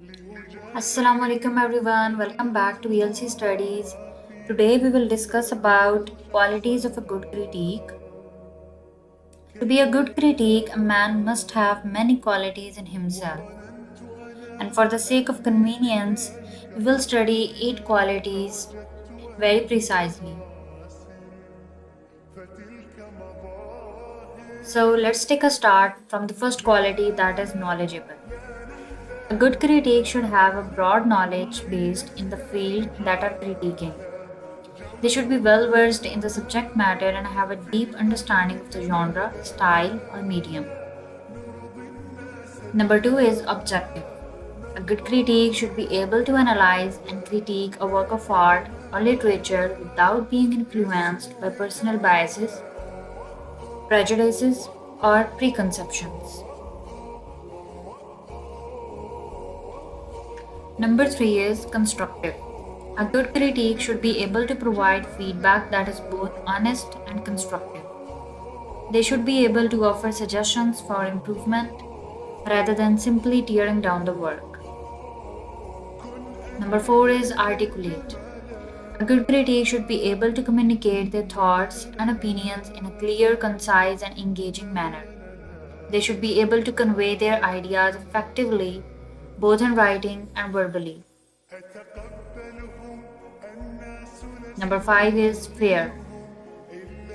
Assalamu alaikum everyone. Welcome back to ELC-Studies. Today we will discuss about qualities of a good critique. To be a good critique, a man must have many qualities in himself. And for the sake of convenience, we will study 8 qualities very precisely. So let's take a start from the first quality, that is knowledgeable. A good critique should have a broad knowledge based in the field that are critiquing. They should be well versed in the subject matter and have a deep understanding of the genre, style, or medium. Number two is objective. A good critique should be able to analyze and critique a work of art or literature without being influenced by personal biases, prejudices, or preconceptions. Number three is constructive. A good critique should be able to provide feedback that is both honest and constructive. They should be able to offer suggestions for improvement rather than simply tearing down the work. Number four is articulate. A good critique should be able to communicate their thoughts and opinions in a clear, concise, and engaging manner. They should be able to convey their ideas effectively, both in writing and verbally. Number five is fair.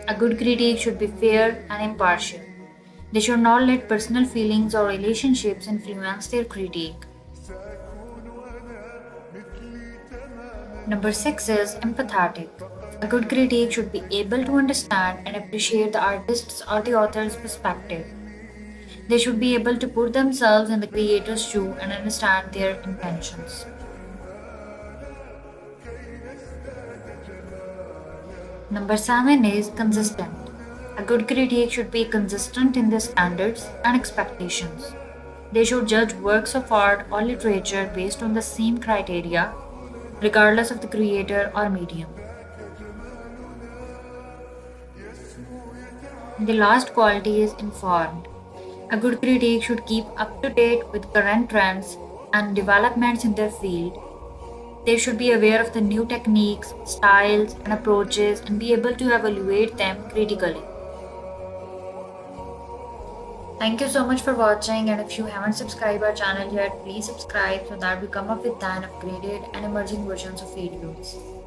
A good critique should be fair and impartial. They should not let personal feelings or relationships influence their critique. Number six is empathetic. A good critique should be able to understand and appreciate the artist's or the author's perspective. They should be able to put themselves in the creator's shoe and understand their intentions. Number seven is consistent. A good critique should be consistent in their standards and expectations. They should judge works of art or literature based on the same criteria, regardless of the creator or medium. The last quality is informed. A good critique should keep up to date with current trends and developments in their field. They should be aware of the new techniques, styles, and approaches and be able to evaluate them critically. Thank you so much for watching, and if you haven't subscribed our channel yet, please subscribe so that we come up with 10 upgraded and emerging versions of videos.